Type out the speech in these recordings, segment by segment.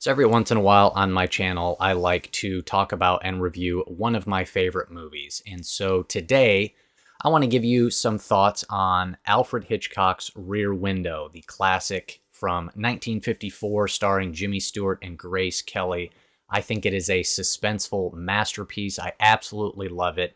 So every once in a while on my channel, I like to talk about and review one of my favorite movies. And so today, I want to give you some thoughts on Alfred Hitchcock's Rear Window, the classic from 1954 starring Jimmy Stewart and Grace Kelly. I think it is a suspenseful masterpiece. I absolutely love it.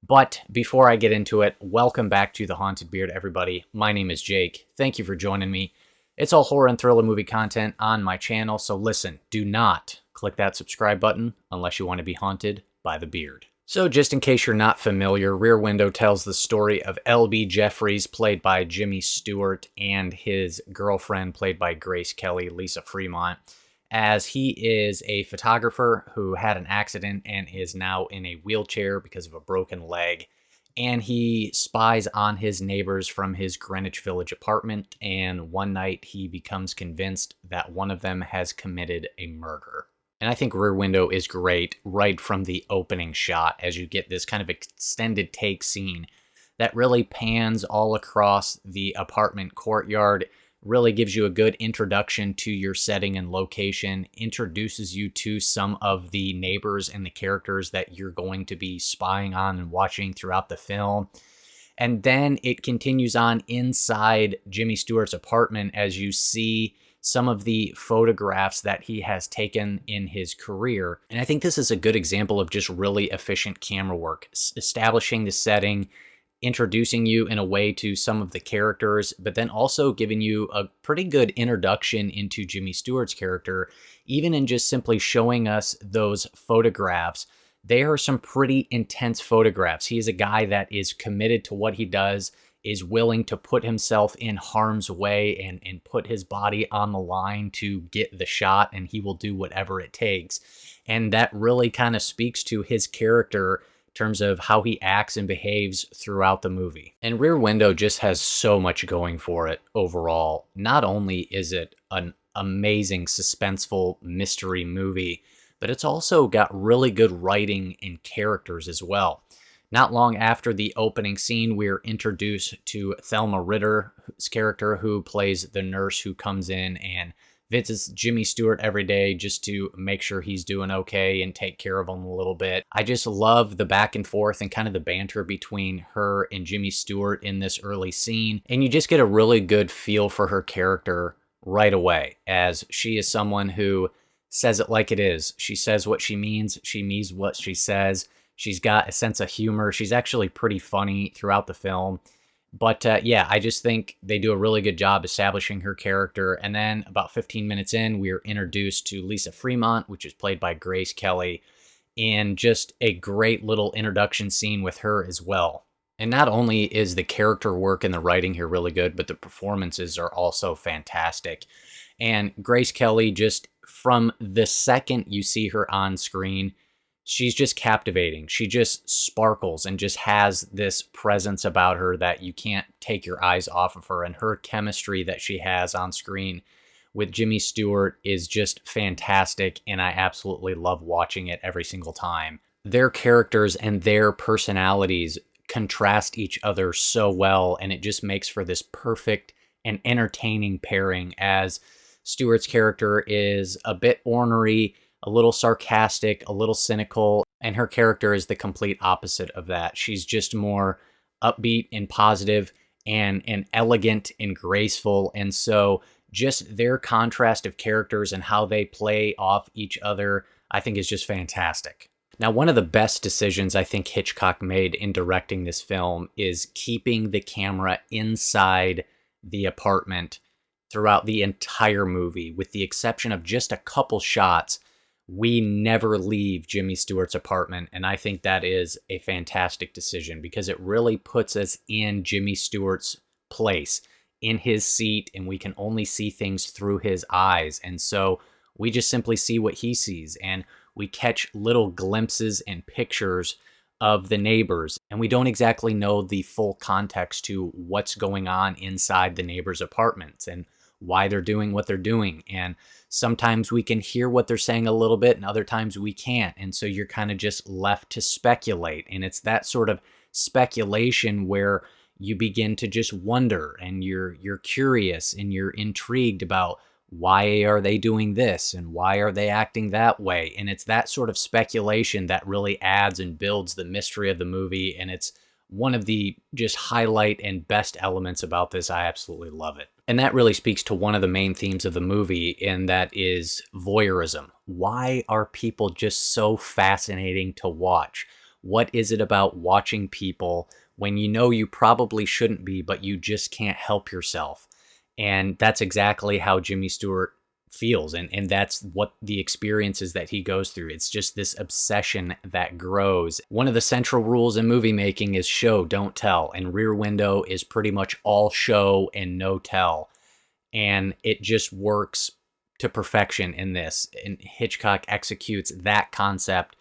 But before I get into it, welcome back to The Haunted Beard, everybody. My name is Jake. Thank you for joining me. It's all horror and thriller movie content on my channel, so listen, do not click that subscribe button unless you want to be haunted by the beard. So just in case you're not familiar, Rear Window tells the story of L.B. Jeffries, played by Jimmy Stewart, and his girlfriend, played by Grace Kelly, Lisa Fremont, as he is a photographer who had an accident and is now in a wheelchair because of a broken leg. And he spies on his neighbors from his Greenwich Village apartment, and one night he becomes convinced that one of them has committed a murder. And I think Rear Window is great right from the opening shot, as you get this kind of extended take scene that really pans all across the apartment courtyard, really gives you a good introduction to your setting and location, introduces you to some of the neighbors and the characters that you're going to be spying on and watching throughout the film. And then it continues on inside Jimmy Stewart's apartment as you see some of the photographs that he has taken in his career. And I think this is a good example of just really efficient camera work, establishing the setting, introducing you in a way to some of the characters, but then also giving you a pretty good introduction into Jimmy Stewart's character, even in just simply showing us those photographs. They are some pretty intense photographs. He is a guy that is committed to what he does, is willing to put himself in harm's way and put his body on the line to get the shot, and he will do whatever it takes. And that really kind of speaks to his character terms of how he acts and behaves throughout the movie. And Rear Window just has so much going for it overall. Not only is it an amazing suspenseful mystery movie, but it's also got really good writing and characters as well. Not long after the opening scene, we're introduced to Thelma Ritter's character, who plays the nurse who comes in and visits Jimmy Stewart every day just to make sure he's doing okay and take care of him a little bit. I just love the back and forth and kind of the banter between her and Jimmy Stewart in this early scene. And you just get a really good feel for her character right away, as she is someone who says it like it is. She says what she means what she says. She's got a sense of humor. She's actually pretty funny throughout the film. But yeah, I just think they do a really good job establishing her character. And then about 15 minutes in, we're introduced to Lisa Fremont, which is played by Grace Kelly, in just a great little introduction scene with her as well. And not only is the character work and the writing here really good, but the performances are also fantastic. And Grace Kelly, just from the second you see her on screen, she's just captivating. She just sparkles and just has this presence about her that you can't take your eyes off of her. And her chemistry that she has on screen with Jimmy Stewart is just fantastic, and I absolutely love watching it every single time. Their characters and their personalities contrast each other so well, and it just makes for this perfect and entertaining pairing, as Stewart's character is a bit ornery, a little sarcastic, a little cynical, and her character is the complete opposite of that. She's just more upbeat and positive and elegant and graceful. And so just their contrast of characters and how they play off each other, I think is just fantastic. Now, one of the best decisions I think Hitchcock made in directing this film is keeping the camera inside the apartment throughout the entire movie, with the exception of just a couple shots. We never leave Jimmy Stewart's apartment, and I think that is a fantastic decision because it really puts us in Jimmy Stewart's place, in his seat, and we can only see things through his eyes. And so we just simply see what he sees, and we catch little glimpses and pictures of the neighbors, and we don't exactly know the full context to what's going on inside the neighbors' apartments and why they're doing what they're doing. And sometimes we can hear what they're saying a little bit, and other times we can't. And so you're kind of just left to speculate. And it's that sort of speculation where you begin to just wonder, and you're curious and you're intrigued about why are they doing this and why are they acting that way? And it's that sort of speculation that really adds and builds the mystery of the movie. And it's one of the just highlight and best elements about this. I absolutely love it. And that really speaks to one of the main themes of the movie, and that is voyeurism. Why are people just so fascinating to watch? What is it about watching people when you know you probably shouldn't be, but you just can't help yourself? And that's exactly how Jimmy Stewart feels. And that's what the experiences that he goes through. It's just this obsession that grows. One of the central rules in movie making is show, don't tell. And Rear Window is pretty much all show and no tell. And it just works to perfection in this. And Hitchcock executes that concept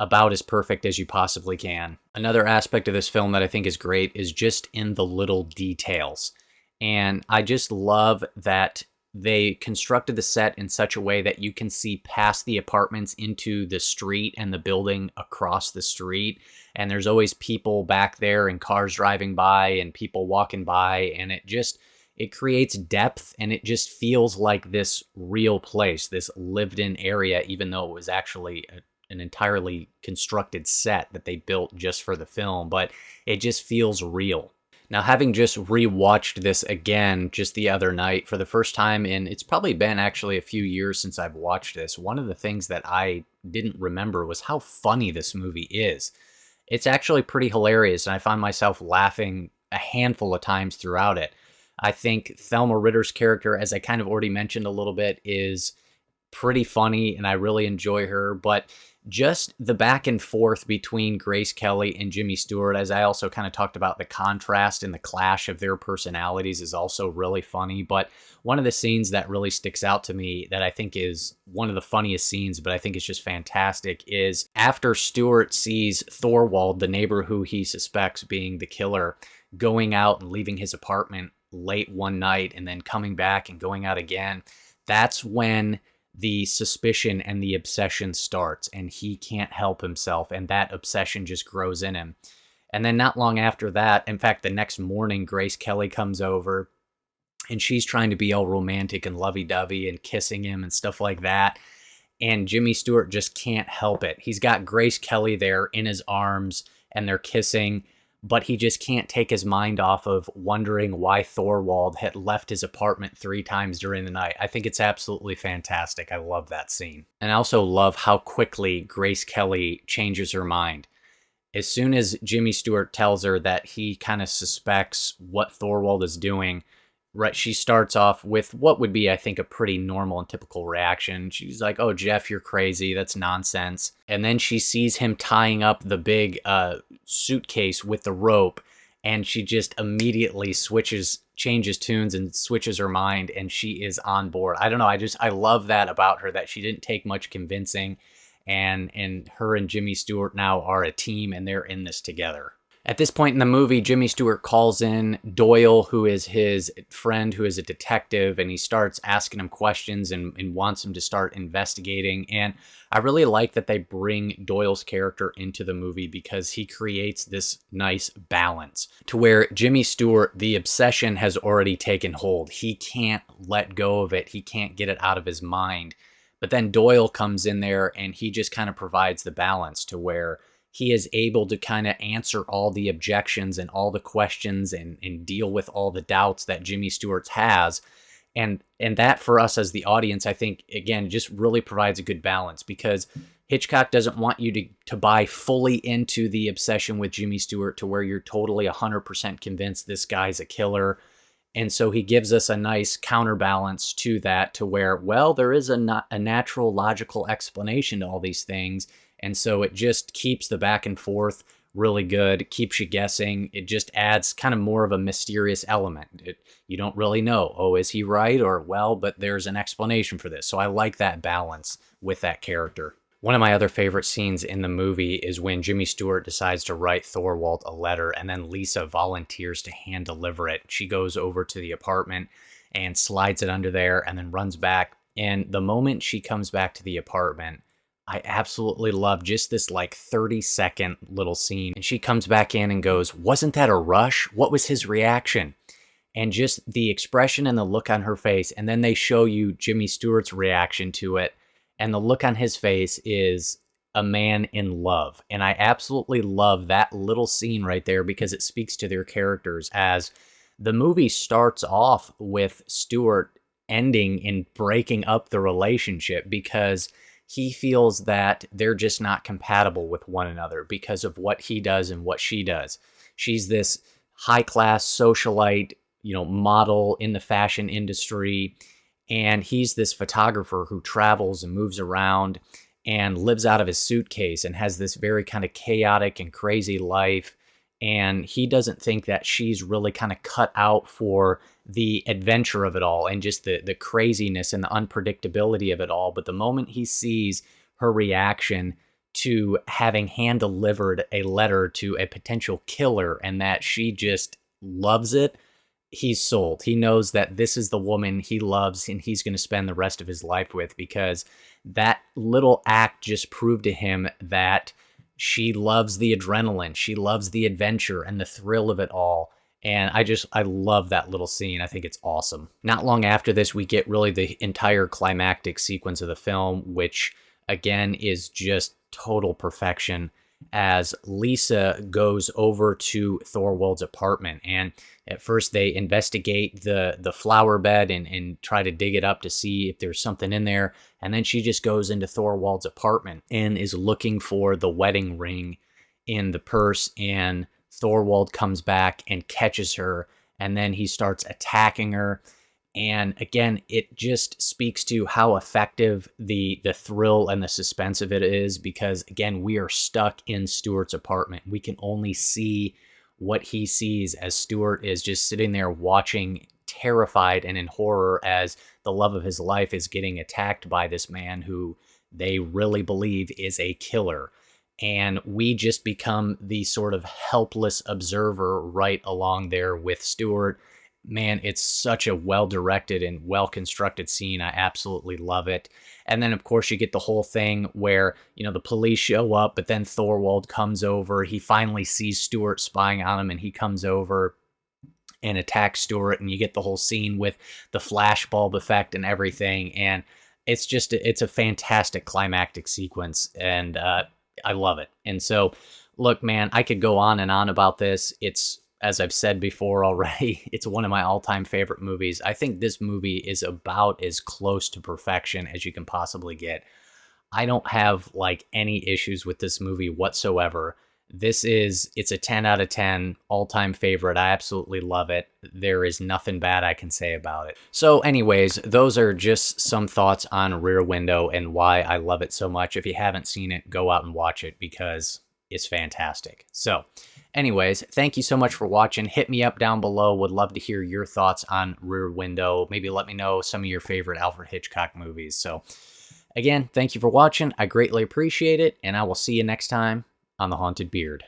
about as perfect as you possibly can. Another aspect of this film that I think is great is just in the little details. And I just love that they constructed the set in such a way that you can see past the apartments into the street and the building across the street. And there's always people back there and cars driving by and people walking by. And it creates depth, and it just feels like this real place, this lived in area, even though it was actually an entirely constructed set that they built just for the film, but it just feels real. Now, having just rewatched this again just the other night for the first time, and it's probably been actually a few years since I've watched this, one of the things that I didn't remember was how funny this movie is. It's actually pretty hilarious, and I find myself laughing a handful of times throughout it. I think Thelma Ritter's character, as I kind of already mentioned a little bit, is pretty funny, and I really enjoy her, but just the back and forth between Grace Kelly and Jimmy Stewart, as I also kind of talked about, the contrast and the clash of their personalities is also really funny. But one of the scenes that really sticks out to me that I think is one of the funniest scenes, but I think it's just fantastic, is after Stewart sees Thorwald, the neighbor who he suspects being the killer, going out and leaving his apartment late one night and then coming back and going out again. That's when the suspicion and the obsession starts, and he can't help himself, and that obsession just grows in him. And then not long after that, in fact, the next morning, Grace Kelly comes over, and she's trying to be all romantic and lovey-dovey and kissing him and stuff like that. And Jimmy Stewart just can't help it. He's got Grace Kelly there in his arms, and they're kissing, but he just can't take his mind off of wondering why Thorwald had left his apartment 3 times during the night. I think it's absolutely fantastic. I love that scene. And I also love how quickly Grace Kelly changes her mind. As soon as Jimmy Stewart tells her that he kind of suspects what Thorwald is doing, right, she starts off with what would be, I think, a pretty normal and typical reaction. She's like, "Oh, Jeff, you're crazy. That's nonsense." And then she sees him tying up the big suitcase with the rope, and she just immediately changes tunes and switches her mind, and she is on board. I don't know. I love that about her, that she didn't take much convincing, and her and Jimmy Stewart now are a team, and they're in this together. At this point in the movie, Jimmy Stewart calls in Doyle, who is his friend, who is a detective, and he starts asking him questions and wants him to start investigating. And I really like that they bring Doyle's character into the movie, because he creates this nice balance to where Jimmy Stewart, the obsession has already taken hold. He can't let go of it. He can't get it out of his mind. But then Doyle comes in there, and he just kind of provides the balance to where he is able to kind of answer all the objections and all the questions and deal with all the doubts that Jimmy Stewart has. And that, for us as the audience, I think, again, just really provides a good balance, because Hitchcock doesn't want you to buy fully into the obsession with Jimmy Stewart to where you're totally 100% convinced this guy's a killer. And so he gives us a nice counterbalance to that, to where, well, there is a natural, logical explanation to all these things. And so it just keeps the back and forth really good, keeps you guessing. It just adds kind of more of a mysterious element. You don't really know, oh, is he right? Or, well, but there's an explanation for this. So I like that balance with that character. One of my other favorite scenes in the movie is when Jimmy Stewart decides to write Thorwald a letter, and then Lisa volunteers to hand deliver it. She goes over to the apartment and slides it under there and then runs back. And the moment she comes back to the apartment, I absolutely love just this like 30-second little scene. And she comes back in and goes, "Wasn't that a rush? What was his reaction?" and just the expression and the look on her face. And then they show you Jimmy Stewart's reaction to it. And the look on his face is a man in love. And I absolutely love that little scene right there because it speaks to their characters, as the movie starts off with Stewart ending and breaking up the relationship because he feels that they're just not compatible with one another because of what he does and what she does. She's this high-class socialite, model in the fashion industry, and he's this photographer who travels and moves around and lives out of his suitcase and has this very kind of chaotic and crazy life. And he doesn't think that she's really kind of cut out for the adventure of it all and just the craziness and the unpredictability of it all. But the moment he sees her reaction to having hand-delivered a letter to a potential killer and that she just loves it, he's sold. He knows that this is the woman he loves and he's going to spend the rest of his life with, because that little act just proved to him that she loves the adrenaline. She loves the adventure and the thrill of it all. And I love that little scene. I think it's awesome. Not long after this, we get really the entire climactic sequence of the film, which again is just total perfection, as Lisa goes over to Thorwald's apartment. And at first they investigate the flower bed and try to dig it up to see if there's something in there. And then she just goes into Thorwald's apartment and is looking for the wedding ring in the purse. And Thorwald comes back and catches her. And then he starts attacking her. And again, it just speaks to how effective the thrill and the suspense of it is, because again, we are stuck in Stewart's apartment. We can only see what he sees as Stewart is just sitting there watching, terrified and in horror, as the love of his life is getting attacked by this man who they really believe is a killer. And we just become the sort of helpless observer right along there with Stewart. Man, it's such a well-directed and well-constructed scene. I absolutely love it. And then, of course, you get the whole thing where, the police show up, but then Thorwald comes over. He finally sees Stewart spying on him, and he comes over and attacks Stewart. And you get the whole scene with the flashbulb effect and everything. And it's a fantastic climactic sequence, and I love it. And so, look, man, I could go on and on about this. As I've said before already, it's one of my all-time favorite movies. I think this movie is about as close to perfection as you can possibly get. I don't have any issues with this movie whatsoever. It's a 10 out of 10 all-time favorite. I absolutely love it. There is nothing bad I can say about it. So anyways, those are just some thoughts on Rear Window and why I love it so much. If you haven't seen it, go out and watch it because it's fantastic. So anyways, thank you so much for watching. Hit me up down below. Would love to hear your thoughts on Rear Window. Maybe let me know some of your favorite Alfred Hitchcock movies. So again, thank you for watching. I greatly appreciate it, and I will see you next time on The Haunted Beard.